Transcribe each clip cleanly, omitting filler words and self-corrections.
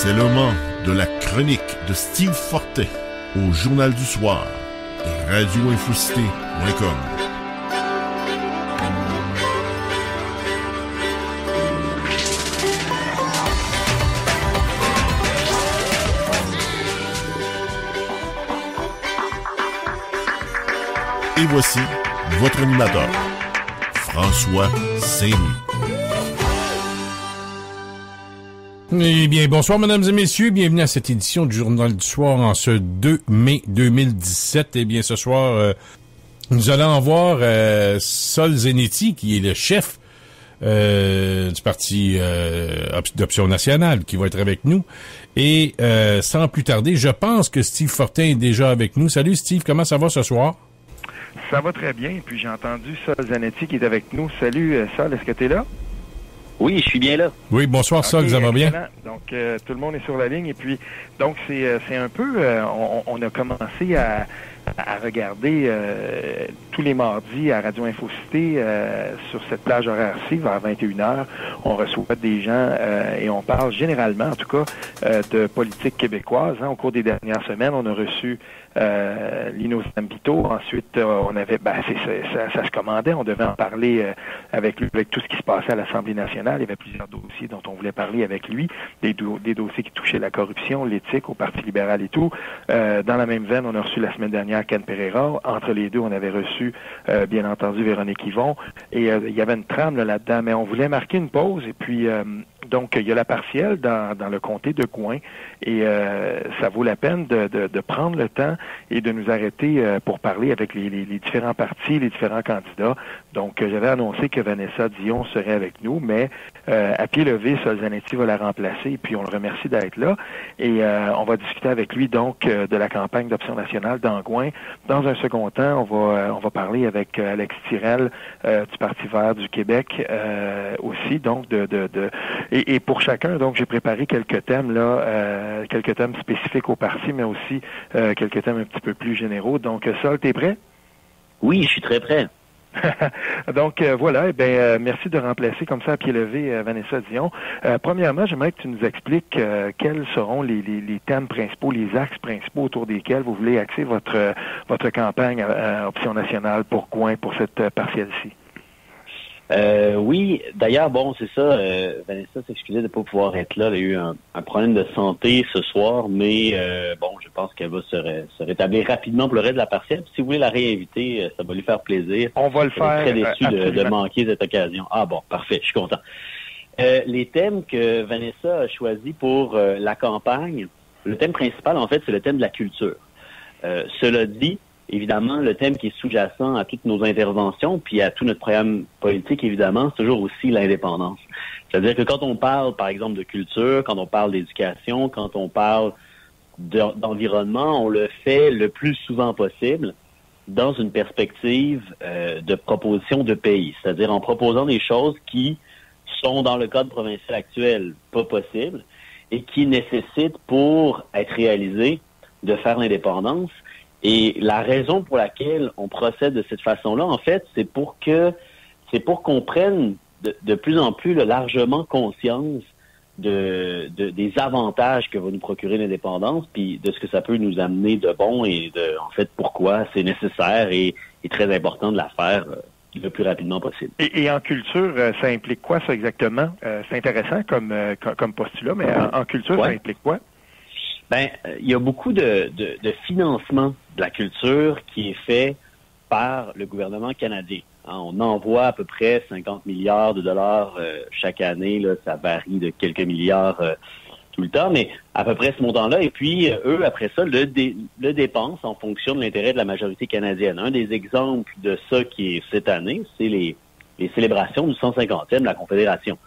C'est le moment de la chronique de Steve Fortin au Journal du Soir de radioinfocité.com. Et voici votre animateur, François Saint-Louis. Eh bien, bonsoir, mesdames et messieurs. Bienvenue à cette édition du Journal du Soir en ce 2 mai 2017. Eh bien, ce soir, nous allons voir Sol Zanetti, qui est le chef du parti d'Option nationale, qui va être avec nous. Et sans plus tarder, je pense que Steve Fortin est déjà avec nous. Salut Steve, comment ça va ce soir? Ça va très bien, puis j'ai entendu Sol Zanetti qui est avec nous. Salut Sol, est-ce que tu es là? Oui, je suis bien là. Oui, bonsoir Sol, ça va bien? Donc, tout le monde est sur la ligne, et puis, donc, c'est un peu, on a commencé à regarder tous les mardis à Radio Infocité sur cette plage horaire-ci, vers 21h. On reçoit des gens et on parle généralement, en tout cas, de politique québécoise. Au cours des dernières semaines, on a reçu Lino Stampito. Ensuite, on avait, ça se commandait. On devait en parler avec lui, avec tout ce qui se passait à l'Assemblée nationale. Il y avait plusieurs dossiers dont on voulait parler avec lui, des dossiers qui touchaient la corruption, l'éthique, au Parti libéral et tout. Dans la même veine, on a reçu la semaine dernière Ken Pereira. Entre les deux, on avait reçu, bien entendu, Véronique Yvon. Et il y avait une trame là-dedans, mais on voulait marquer une pause. Et puis, donc, il y a la partielle dans le comté de Gouin. Et ça vaut la peine de prendre le temps et de nous arrêter pour parler avec les différents partis, les différents candidats. Donc, j'avais annoncé que Vanessa Dion serait avec nous, mais à pied levé, Sol Zanetti va la remplacer. Et puis, on le remercie d'être là. Et on va discuter avec lui, donc, de la campagne d'Option nationale dans Gouin. Dans un second temps, on va parler avec Alex Tirel du Parti vert du Québec aussi. Donc, et pour chacun, donc, j'ai préparé quelques thèmes là, quelques thèmes spécifiques au parti, mais aussi quelques thèmes un petit peu plus généraux. Donc, Sol, t'es prêt? Oui, je suis très prêt. Donc voilà, merci de remplacer comme ça à pied levé Vanessa Dion. Premièrement, j'aimerais que tu nous expliques quels seront les thèmes principaux, les axes principaux autour desquels vous voulez axer votre campagne à Option nationale pour Gouin, pour cette partielle-ci. Oui, d'ailleurs, bon, c'est ça, Vanessa s'excusait de ne pas pouvoir être là. Elle a eu un problème de santé ce soir, mais bon, je pense qu'elle va se rétablir rapidement pour le reste de la partielle. Puis, si vous voulez la réinviter, ça va lui faire plaisir. On va le faire. Je suis très déçu de manquer cette occasion. Ah bon, parfait, je suis content. Les thèmes que Vanessa a choisis pour la campagne, le thème principal, en fait, c'est le thème de la culture. Cela dit, évidemment, le thème qui est sous-jacent à toutes nos interventions, puis à tout notre programme politique, évidemment, c'est toujours aussi l'indépendance. C'est-à-dire que quand on parle, par exemple, de culture, quand on parle d'éducation, quand on parle d'environnement, on le fait le plus souvent possible dans une perspective de proposition de pays. C'est-à-dire en proposant des choses qui sont, dans le cadre provincial actuel, pas possibles et qui nécessitent, pour être réalisées, de faire l'indépendance. Et la raison pour laquelle on procède de cette façon-là, en fait, c'est pour qu'on prenne de plus en plus largement conscience des avantages que va nous procurer l'indépendance, puis de ce que ça peut nous amener de bon et en fait, pourquoi c'est nécessaire et très important de la faire le plus rapidement possible. Et en culture, ça implique quoi, ça, exactement? C'est intéressant comme postulat, mais en culture, ça implique quoi? Il y a beaucoup de financement de la culture qui est fait par le gouvernement canadien. On envoie à peu près 50 milliards de dollars chaque année. Là, ça varie de quelques milliards tout le temps, mais à peu près ce montant-là. Et puis, eux, après ça, le dépensent en fonction de l'intérêt de la majorité canadienne. Un des exemples de ça qui est cette année, c'est les célébrations du 150e de la Confédération.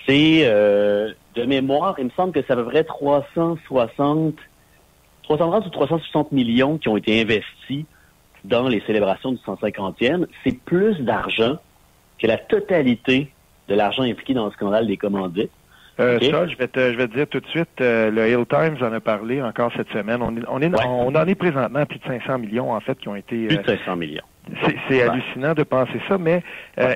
C'est, de mémoire, il me semble que c'est à peu près 330 ou 360 millions qui ont été investis dans les célébrations du 150e. C'est plus d'argent que la totalité de l'argent impliqué dans le scandale des commandites. Okay. Ça, je vais te dire tout de suite, le Hill Times en a parlé encore cette semaine. On en est présentement à plus de 500 millions, en fait, qui ont été... Plus de 500 millions. C'est hallucinant de penser ça, mais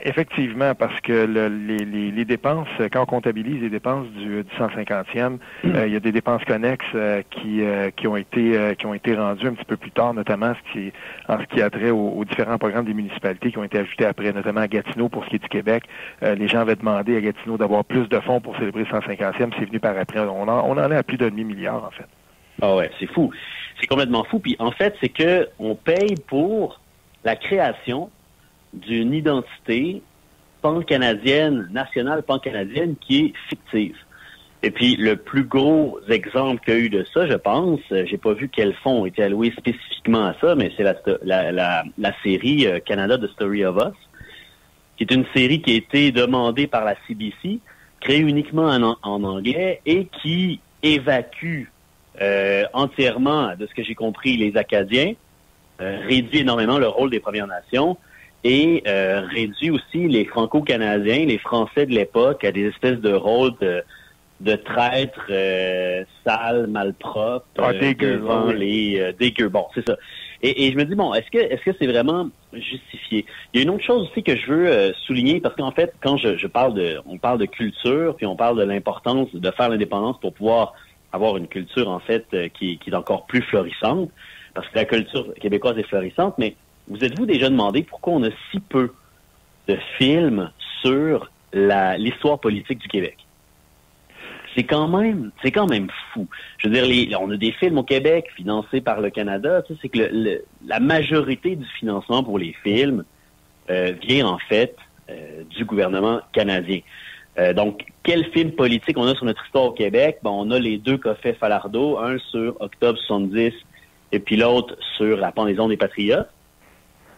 effectivement, parce que les dépenses, quand on comptabilise les dépenses du 150e, il y a des dépenses connexes qui ont été rendues un petit peu plus tard, notamment en ce qui a trait aux différents programmes des municipalités qui ont été ajoutés après, notamment à Gatineau pour ce qui est du Québec. Les gens avaient demandé à Gatineau d'avoir plus de fonds pour célébrer le 150e, c'est venu par après. On en est à plus d'un demi-milliard, en fait. Ah ouais, c'est fou. C'est complètement fou. Puis en fait, c'est que on paye pour la création d'une identité pan-canadienne, nationale pan-canadienne, qui est fictive. Et puis, le plus gros exemple qu'il y a eu de ça, je pense, j'ai pas vu quel fonds était alloué spécifiquement à ça, mais c'est la série Canada The Story of Us, qui est une série qui a été demandée par la CBC, créée uniquement en anglais et qui évacue entièrement, de ce que j'ai compris, les Acadiens, réduit énormément le rôle des Premières Nations et réduit aussi les Franco-Canadiens, les Français de l'époque, à des espèces de rôles de traîtres sales, malpropres, devant les dégueux. Bon, c'est ça. Et je me dis, bon, est-ce que c'est vraiment justifié? Il y a une autre chose aussi que je veux souligner, parce qu'en fait, quand on parle de culture, puis on parle de l'importance de faire l'indépendance pour pouvoir avoir une culture, en fait, qui est encore plus florissante, parce que la culture québécoise est florissante, mais vous êtes-vous déjà demandé pourquoi on a si peu de films sur l'histoire politique du Québec? C'est quand même fou. Je veux dire, on a des films au Québec financés par le Canada. Tu sais, c'est que la majorité du financement pour les films vient en fait du gouvernement canadien. Donc, quel film politique on a sur notre histoire au Québec? Bon, on a les deux qu'a fait Falardeau, un sur Octobre 70 et puis l'autre sur la pendaison des Patriotes.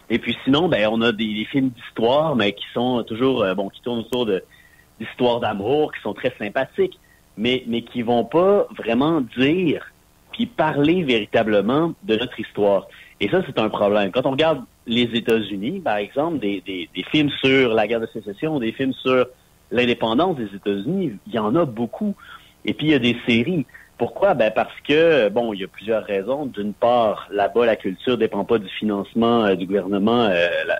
Et puis sinon, ben on a des films d'histoire, mais qui sont toujours qui tournent autour d'histoires d'amour, qui sont très sympathiques, mais qui vont pas vraiment dire puis parler véritablement de notre histoire. Et ça, c'est un problème. Quand on regarde les États-Unis, par exemple, des films sur la guerre de sécession, des films sur l'indépendance des États-Unis, il y en a beaucoup. Et puis, il y a des séries. Pourquoi? Ben parce que, il y a plusieurs raisons. D'une part, là-bas, la culture dépend pas du financement du gouvernement,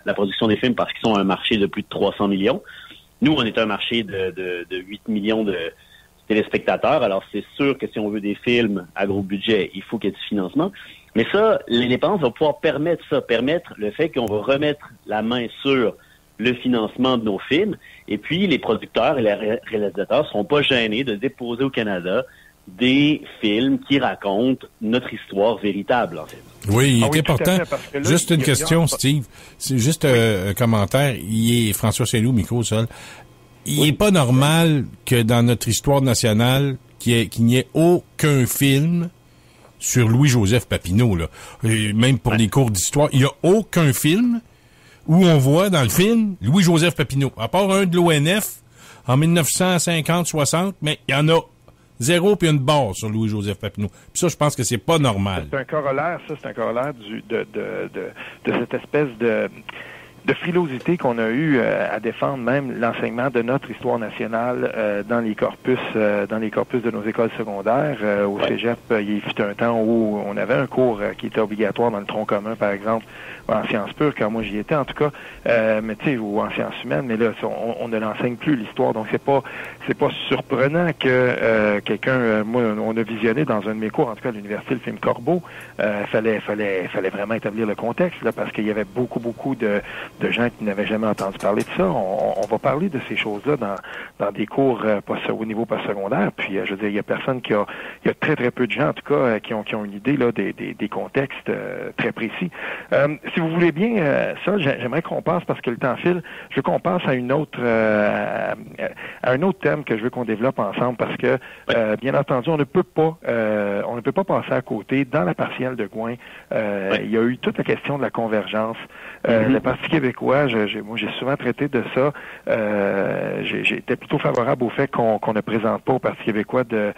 la production des films, parce qu'ils sont un marché de plus de 300 millions. Nous, on est un marché de 8 millions de téléspectateurs. Alors, c'est sûr que si on veut des films à gros budget, il faut qu'il y ait du financement. Mais ça, l'indépendance va pouvoir permettre le fait qu'on va remettre la main sur le financement de nos films. Et puis, les producteurs et les réalisateurs ne seront pas gênés de déposer au Canada des films qui racontent notre histoire véritable, en fait. Oui, il est important. Là, juste une question, Steve. C'est juste un commentaire. Il est François Saint-Loup, micro seul. Il n'est pas normal que dans notre histoire nationale, qu'il n'y ait aucun film sur Louis-Joseph Papineau, là. Même pour les cours d'histoire, il n'y a aucun film où on voit dans le film Louis-Joseph Papineau. À part un de l'ONF en 1950-60, mais il y en a zéro puis une barre sur Louis-Joseph Papineau. Puis ça, je pense que c'est pas normal. C'est un corollaire de cette espèce de frilosité qu'on a eu à défendre même l'enseignement de notre histoire nationale dans les corpus de nos écoles secondaires. Au Cégep, il fut un temps où on avait un cours qui était obligatoire dans le tronc commun, par exemple, en sciences pures, quand moi j'y étais en tout cas, mais tu sais, ou en sciences humaines, mais là, on ne l'enseigne plus l'histoire, donc c'est pas surprenant que quelqu'un, moi, on a visionné dans un de mes cours, en tout cas à l'université, le film Corbeau. Fallait vraiment établir le contexte là, parce qu'il y avait beaucoup de gens qui n'avaient jamais entendu parler de ça. On va parler de ces choses-là dans des cours au niveau postsecondaire. Puis je veux dire, il y a personne il y a très très peu de gens en tout cas qui ont une idée là des contextes très précis. Si vous voulez bien, ça, j'aimerais qu'on passe, parce que le temps file, je veux qu'on passe à un autre thème que je veux qu'on développe ensemble, parce que, bien entendu, on ne peut pas passer à côté. Dans la partielle de Gouin, il y a eu toute la question de la convergence. Le Parti québécois, moi j'ai souvent traité de ça. J'étais plutôt favorable au fait qu'on ne présente pas au Parti québécois de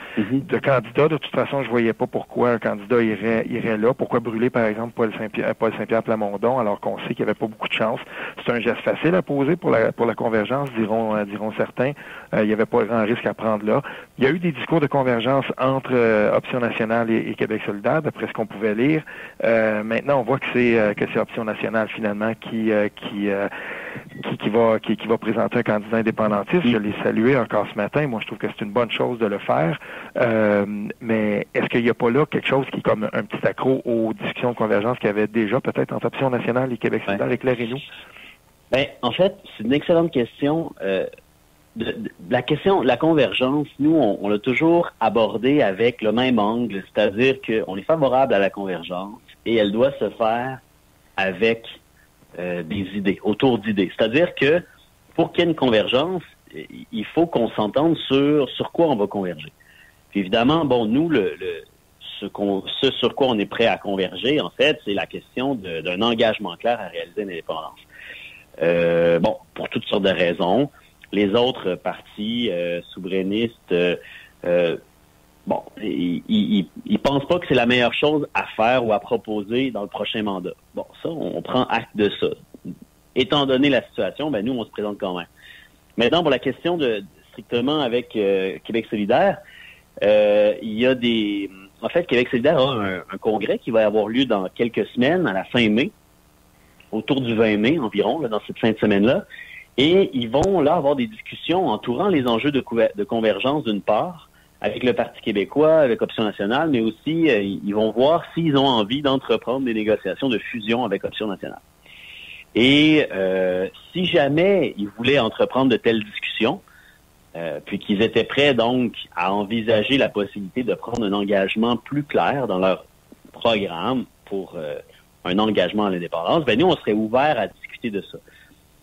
candidats. De toute façon, je voyais pas pourquoi un candidat irait là. Pourquoi brûler, par exemple, Paul Saint-Pierre Plamondon, alors qu'on sait qu'il n'y avait pas beaucoup de chance. C'est un geste facile à poser pour la convergence, diront certains. Il n'y avait pas grand risque à prendre là. Il y a eu des discours de convergence entre Option nationale et Québec solidaire, d'après ce qu'on pouvait lire. Maintenant, on voit que c'est Option nationale finalement qui va présenter un candidat indépendantiste. Je l'ai salué encore ce matin. Moi, je trouve que c'est une bonne chose de le faire. Mais est-ce qu'il n'y a pas là quelque chose qui est comme un petit accroc aux discussions de convergence qu'il y avait déjà peut-être entre Option nationale et Québec solidaire? Éclairez-nous. Ben, en fait, c'est une excellente question. La question de la convergence, nous, on l'a toujours abordée avec le même angle, c'est-à-dire qu'on est favorable à la convergence et elle doit se faire avec des idées, autour d'idées. C'est-à-dire que pour qu'il y ait une convergence, il faut qu'on s'entende sur quoi on va converger. Puis évidemment, bon, nous, ce sur quoi on est prêt à converger, en fait, c'est la question d'un engagement clair à réaliser une indépendance. Bon, pour toutes sortes de raisons. Les autres partis souverainistes, bon, ils pensent pas que c'est la meilleure chose à faire ou à proposer dans le prochain mandat. Bon, ça, on prend acte de ça. Étant donné la situation, ben nous, on se présente quand même. Maintenant, pour la question strictement avec Québec solidaire, il y a en fait, Québec solidaire a un congrès qui va avoir lieu dans quelques semaines, à la fin mai, autour du 20 mai environ, là, dans cette fin de semaine-là. Et ils vont là avoir des discussions entourant les enjeux de convergence d'une part, avec le Parti québécois, avec Option nationale, mais aussi ils vont voir s'ils ont envie d'entreprendre des négociations de fusion avec Option nationale. Et si jamais ils voulaient entreprendre de telles discussions, puis qu'ils étaient prêts donc à envisager la possibilité de prendre un engagement plus clair dans leur programme pour un engagement à l'indépendance, ben nous, on serait ouverts à discuter de ça.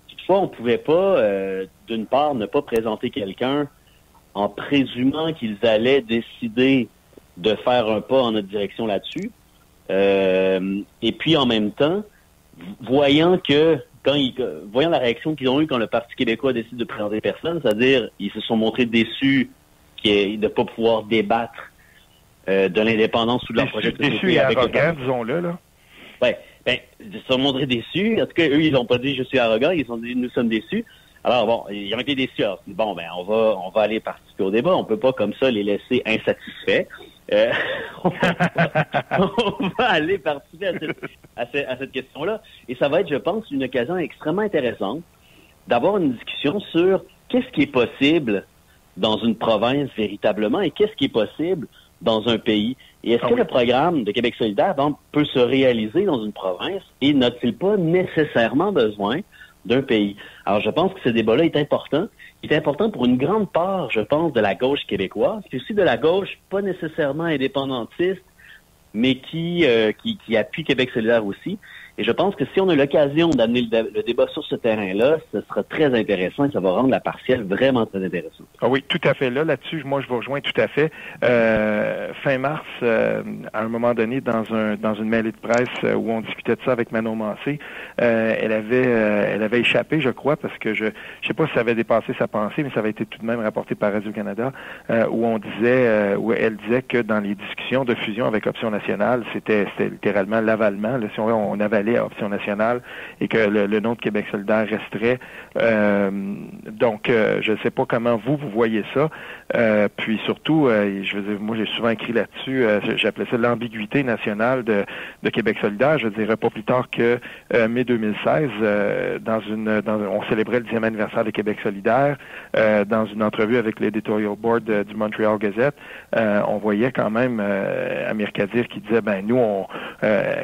Toutefois, on ne pouvait pas, d'une part, ne pas présenter quelqu'un en présumant qu'ils allaient décider de faire un pas en notre direction là-dessus. Et puis, en même temps, voyant la réaction qu'ils ont eue quand le Parti québécois décide de présenter personne, c'est-à-dire ils se sont montrés déçus de ne pas pouvoir débattre de l'indépendance sous leur projet de société. Déçus et arrogants, disons-le, là. Ouais. Ben, ils se sont montrés déçus. En tout cas, eux, ils n'ont pas dit « je suis arrogant », ils ont dit « nous sommes déçus ». Alors bon, ils ont été déçus. Alors, bon, ben, on va aller participer au débat. On peut pas comme ça les laisser insatisfaits. On va aller participer à cette question-là. Et ça va être, je pense, une occasion extrêmement intéressante d'avoir une discussion sur qu'est-ce qui est possible dans une province véritablement et qu'est-ce qui est possible dans un pays. Et est-ce que le programme de Québec solidaire peut se réaliser dans une province et n'a-t-il pas nécessairement besoin d'un pays? Alors, je pense que ce débat-là est important. Il est important pour une grande part, je pense, de la gauche québécoise, puis aussi de la gauche pas nécessairement indépendantiste, mais qui appuie Québec solidaire aussi. Et je pense que si on a l'occasion d'amener le débat sur ce terrain-là, ce sera très intéressant et ça va rendre la partielle vraiment très intéressante. Ah oui, tout à fait. Là-dessus, moi, je vous rejoins tout à fait. Fin mars, à un moment donné, dans une mêlée de presse où on discutait de ça avec Manon Massé, elle avait échappé, je crois, parce que je sais pas si ça avait dépassé sa pensée, mais ça avait été tout de même rapporté par Radio-Canada, où elle disait que dans les discussions de fusion avec Option nationale, c'était littéralement l'avalement. Là, si on avalait à Option nationale et que le nom de Québec solidaire resterait. Donc, je ne sais pas comment vous voyez ça. Puis surtout, je veux dire, moi j'ai souvent écrit là-dessus, j'appelais ça l'ambiguïté nationale de Québec solidaire. Je dirais pas plus tard que mai 2016, on célébrait le 10e anniversaire de Québec solidaire. Dans une entrevue avec l'éditorial board du Montreal Gazette, on voyait quand même Amir Kadir qui disait, ben nous,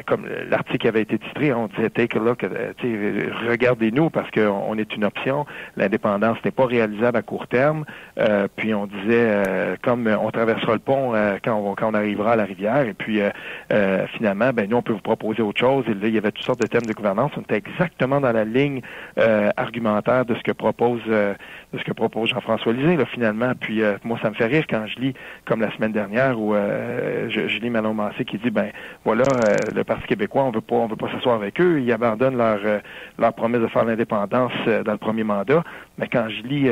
comme l'article avait été titré, on disait take a look, regardez-nous parce qu'on est une option. L'indépendance n'est pas réalisable à court terme. Puis on disait, comme on traversera le pont quand on arrivera à la rivière. Et puis finalement, ben nous on peut vous proposer autre chose. Et là, il y avait toutes sortes de thèmes de gouvernance. On était exactement dans la ligne argumentaire de ce que propose Jean-François Lisée là finalement. Puis moi ça me fait rire quand je lis comme la semaine dernière où je lis Manon Massé qui dit ben voilà le Parti québécois on veut pas s'asseoir avec eux, ils abandonnent leur promesse de faire l'indépendance dans le premier mandat. Mais quand je lis,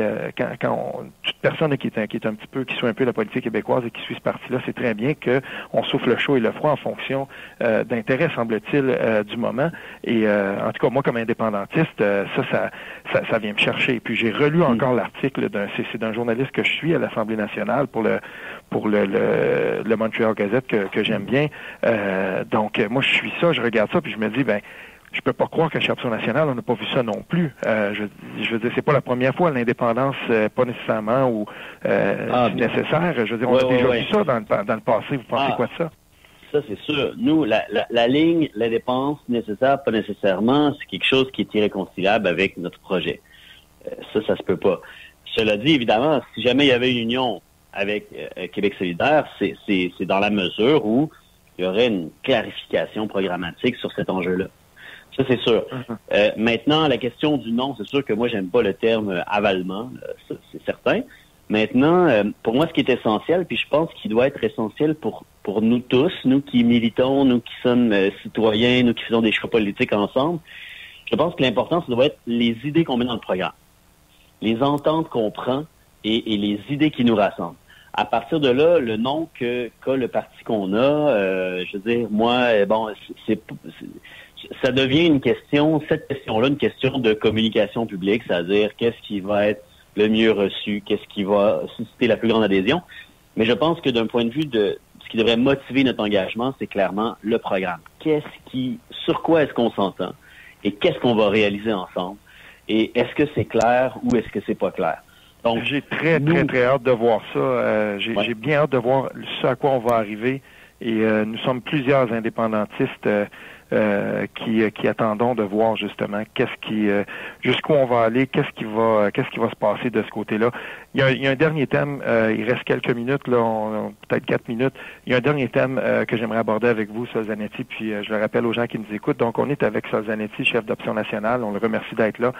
toute personne qui est un petit peu, qui suit un peu la politique québécoise et qui suit ce parti-là, c'est très bien qu'on souffle le chaud et le froid en fonction d'intérêt, semble-t-il, du moment. Et en tout cas, moi, comme indépendantiste, ça vient me chercher. Puis j'ai relu encore l'article c'est d'un journaliste que je suis à l'Assemblée nationale pour le Montreal Gazette que j'aime bien. Donc, moi, je suis ça, je regarde ça, puis je me dis, je peux pas croire qu'à chez Option nationale, on n'a pas vu ça non plus. Je veux dire, c'est pas la première fois, l'indépendance, pas nécessairement ou nécessaire. Je veux dire, on a déjà vu ça dans le passé. Vous pensez quoi de ça? Ça, c'est sûr. Nous, la ligne, l'indépendance nécessaire, pas nécessairement, c'est quelque chose qui est irréconciliable avec notre projet. Ça se peut pas. Cela dit, évidemment, si jamais il y avait une union avec Québec solidaire, c'est dans la mesure où il y aurait une clarification programmatique sur cet enjeu-là. Ça, c'est sûr. Maintenant, la question du nom, c'est sûr que moi, j'aime pas le terme avalement, ça, c'est certain. Maintenant, pour moi, ce qui est essentiel, puis je pense qu'il doit être essentiel pour nous tous, nous qui militons, nous qui sommes citoyens, nous qui faisons des choix politiques ensemble, je pense que l'important, ça doit être les idées qu'on met dans le programme, les ententes qu'on prend et les idées qui nous rassemblent. À partir de là, le nom qu'a le parti qu'on a, je veux dire, moi, ça devient cette question-là, une question de communication publique, c'est-à-dire qu'est-ce qui va être le mieux reçu, qu'est-ce qui va susciter la plus grande adhésion. Mais je pense que d'un point de vue de ce qui devrait motiver notre engagement, c'est clairement le programme. Sur quoi est-ce qu'on s'entend et qu'est-ce qu'on va réaliser ensemble? Et est-ce que c'est clair ou est-ce que c'est pas clair? Donc, j'ai très hâte de voir ça. J'ai bien hâte de voir ce à quoi on va arriver. Et nous sommes plusieurs indépendantistes qui attendons de voir justement jusqu'où on va aller, qu'est-ce qui va se passer de ce côté-là. Il y a un dernier thème, il reste quelques minutes, là, peut-être 4 minutes. Il y a un dernier thème que j'aimerais aborder avec vous, Sol Zanetti, puis je le rappelle aux gens qui nous écoutent. Donc, on est avec Sol Zanetti, chef d'Option nationale. On le remercie d'être là.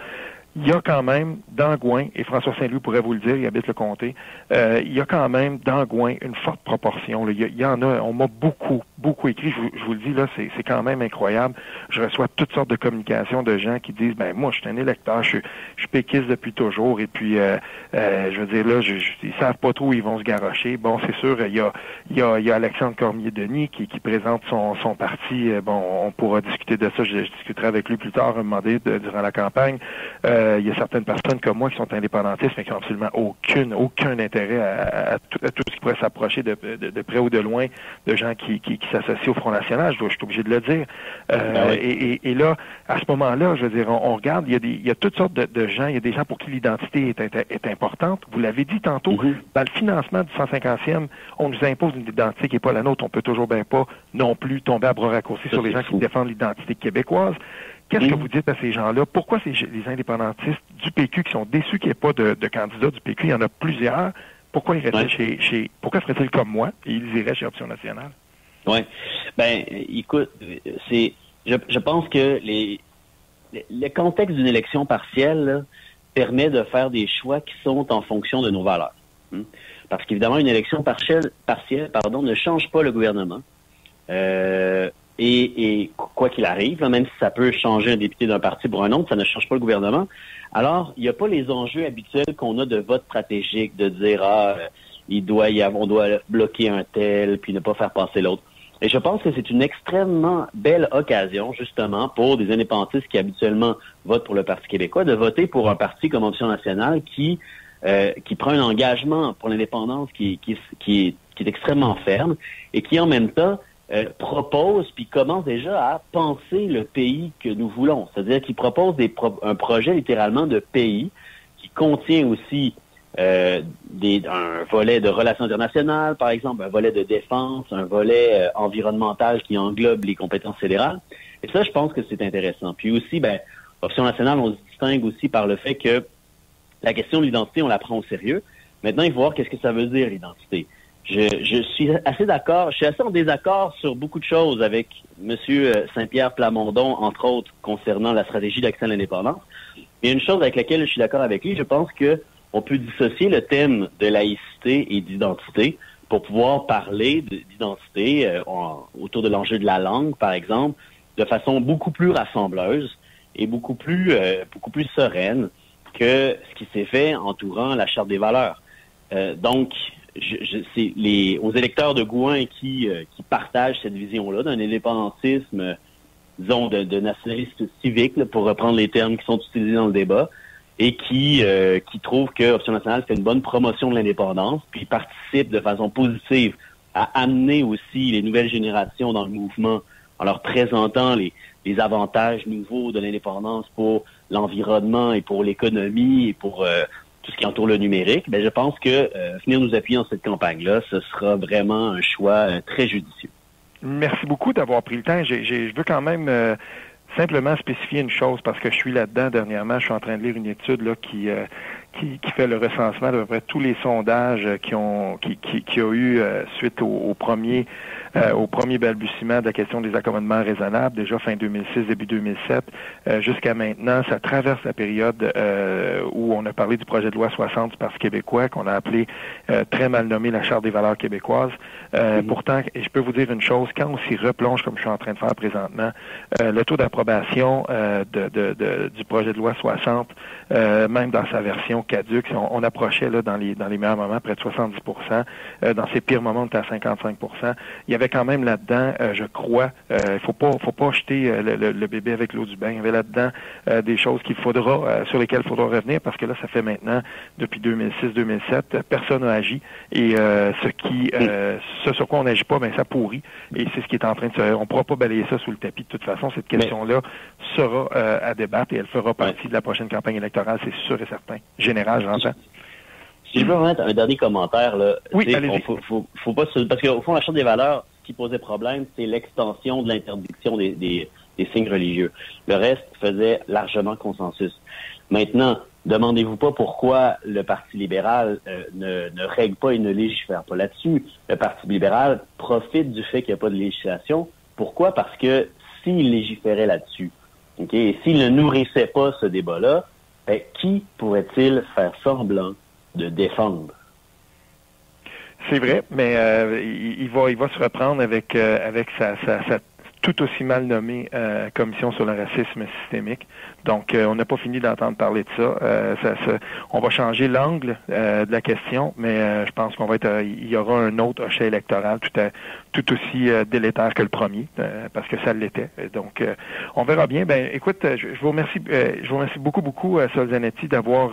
Il y a quand même, dans Gouin, et François Saint-Louis pourrait vous le dire, il habite le comté, il y a quand même, dans Gouin, une forte proportion. Là. Il y en a, on m'a beaucoup écrit, je vous le dis, là, c'est quand même incroyable. Je reçois toutes sortes de communications de gens qui disent, moi, je suis un électeur, je suis péquiste depuis toujours, et puis, je veux dire, là, ils savent pas trop où ils vont se garrocher. Bon, c'est sûr, il y a Alexandre Cormier-Denis qui présente son parti. On pourra discuter de ça, je discuterai avec lui plus tard, un moment donné, durant la campagne. Il y a certaines personnes comme moi qui sont indépendantistes, mais qui n'ont absolument aucun intérêt à tout ce qui pourrait s'approcher de près ou de loin de gens qui s'associent au Front National. Je suis obligé de le dire. Et là, à ce moment-là, je veux dire, on regarde, il y a toutes sortes de gens. Il y a des gens pour qui l'identité est importante. Vous l'avez dit tantôt, dans le financement du 150e, on nous impose une identité qui n'est pas la nôtre. On peut toujours bien pas non plus tomber à bras raccourcis sur les gens qui défendent l'identité québécoise. Qu'est-ce que vous dites à ces gens-là? Pourquoi les indépendantistes du PQ qui sont déçus qu'il n'y ait pas de candidats du PQ, il y en a plusieurs, pourquoi ils resteraient pourquoi feraient-ils comme moi et ils iraient chez Option nationale? Oui. Écoute, je pense que le contexte d'une élection partielle là, permet de faire des choix qui sont en fonction de nos valeurs. Parce qu'évidemment, une élection partielle, ne change pas le gouvernement. Et quoi qu'il arrive, là, même si ça peut changer un député d'un parti pour un autre, ça ne change pas le gouvernement. Alors, il n'y a pas les enjeux habituels qu'on a de vote stratégique, de dire on doit bloquer un tel, puis ne pas faire passer l'autre. Et je pense que c'est une extrêmement belle occasion, justement, pour des indépendantistes qui habituellement votent pour le Parti québécois, de voter pour un parti comme Option nationale qui prend un engagement pour l'indépendance qui est extrêmement ferme et qui, en même temps, propose puis commence déjà à penser le pays que nous voulons. C'est-à-dire qu'il propose un projet littéralement de pays qui contient aussi un volet de relations internationales, par exemple, un volet de défense, un volet environnemental qui englobe les compétences fédérales. Et ça, je pense que c'est intéressant. Puis aussi, Option nationale, on se distingue aussi par le fait que la question de l'identité, on la prend au sérieux. Maintenant, il faut voir qu'est-ce que ça veut dire, l'identité. Je suis assez d'accord, je suis assez en désaccord sur beaucoup de choses avec M. Saint-Pierre Plamondon, entre autres, concernant la stratégie d'accès à l'indépendance. Il y a une chose avec laquelle je suis d'accord avec lui, je pense que on peut dissocier le thème de laïcité et d'identité pour pouvoir parler d'identité autour de l'enjeu de la langue, par exemple, de façon beaucoup plus rassembleuse et beaucoup plus sereine que ce qui s'est fait entourant la Charte des valeurs. Donc, c'est aux électeurs de Gouin qui partagent cette vision-là d'un indépendantisme, disons, de nationalisme civique, là, pour reprendre les termes qui sont utilisés dans le débat, et qui trouvent que Option nationale fait une bonne promotion de l'indépendance, puis participe de façon positive à amener aussi les nouvelles générations dans le mouvement en leur présentant les avantages nouveaux de l'indépendance pour l'environnement et pour l'économie et pour tout ce qui entoure le numérique. Je pense que venir nous appuyer dans cette campagne-là, ce sera vraiment un choix très judicieux. Merci beaucoup d'avoir pris le temps. Je veux quand même simplement spécifier une chose, parce que je suis là-dedans dernièrement. Je suis en train de lire une étude là qui fait le recensement d'à peu près tous les sondages qui a eu suite au premier balbutiement de la question des accommodements raisonnables, déjà fin 2006, début 2007, jusqu'à maintenant. Ça traverse la période où on a parlé du projet de loi 60 du Parti québécois, qu'on a appelé très mal nommé la Charte des valeurs québécoises. Pourtant, et je peux vous dire une chose, quand on s'y replonge comme je suis en train de faire présentement, le taux d'approbation du projet de loi 60, même dans sa version caduque, on approchait là dans les meilleurs moments près de 70%, dans ses pires moments on était à 55%. Il y avait quand même là-dedans, je crois, faut pas jeter le bébé avec l'eau du bain. Il y avait là-dedans des choses sur lesquelles il faudra revenir, parce que là, ça fait maintenant, depuis 2006-2007, personne n'a agi. Et ce sur quoi on n'agit pas, ça pourrit. Et c'est ce qui est en train de se... On ne pourra pas balayer ça sous le tapis. De toute façon, cette question-là sera à débattre et elle fera partie de la prochaine campagne électorale, c'est sûr et certain. Général, j'entends. Si je peux remettre un dernier commentaire, là. Oui, allez-y. Faut pas parce qu'au fond, la Charte des valeurs, ce qui posait problème, c'est l'extension de l'interdiction des signes religieux. Le reste faisait largement consensus. Maintenant, demandez-vous pas pourquoi le Parti libéral ne règle pas et ne légifère pas là-dessus. Le Parti libéral profite du fait qu'il n'y a pas de législation. Pourquoi? Parce que s'il légiférait là-dessus, et s'il ne nourrissait pas ce débat-là, qui pourrait-il faire semblant de défendre? C'est vrai, mais il va se reprendre avec sa tout aussi mal nommée commission sur le racisme systémique. Donc, on n'a pas fini d'entendre parler de ça. On va changer l'angle de la question, mais je pense il y aura un autre hochet électoral tout aussi délétère que le premier, parce que ça l'était. Donc, on verra bien. Écoute, je vous remercie beaucoup, Sol Zanetti, d'avoir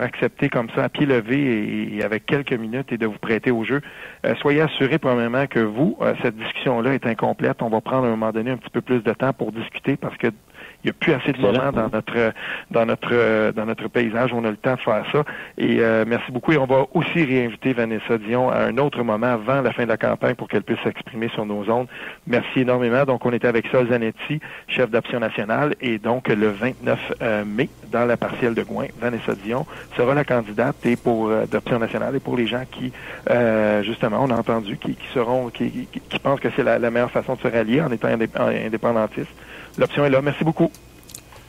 accepté comme ça à pied levé et avec quelques minutes et de vous prêter au jeu. Soyez assurés, premièrement, que cette discussion-là est incomplète. On va prendre à un moment donné un petit peu plus de temps pour discuter, parce que il n'y a plus assez de moments dans notre paysage où on a le temps de faire ça. Et merci beaucoup. Et on va aussi réinviter Vanessa Dion à un autre moment avant la fin de la campagne pour qu'elle puisse s'exprimer sur nos ondes. Merci énormément. Donc, on était avec Sol Zanetti, chef d'Option nationale. Et donc, le 29 mai, dans la partielle de Gouin, Vanessa Dion sera la candidate d'Option nationale. Et pour les gens qui, justement, on a entendu, qui pensent que c'est la meilleure façon de se rallier en étant indépendantiste, l'option est là. Merci beaucoup.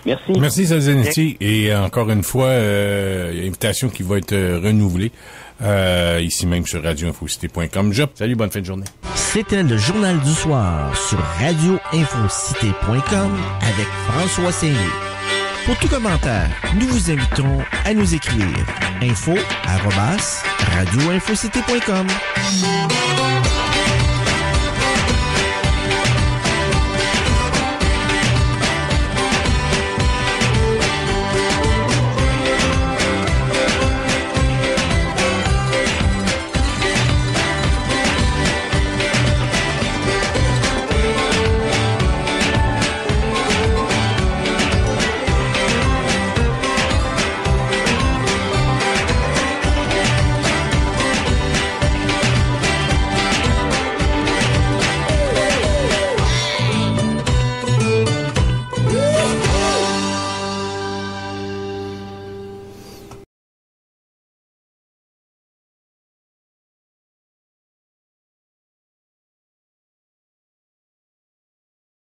Merci. Merci, Sol Zanetti. Et encore une fois, invitation qui va être renouvelée ici même sur radioinfocité.com. Salut, bonne fin de journée. C'était le Journal du Soir sur radioinfocité.com avec François Sainier. Pour tout commentaire, nous vous invitons à nous écrire info@radioinfocité.com.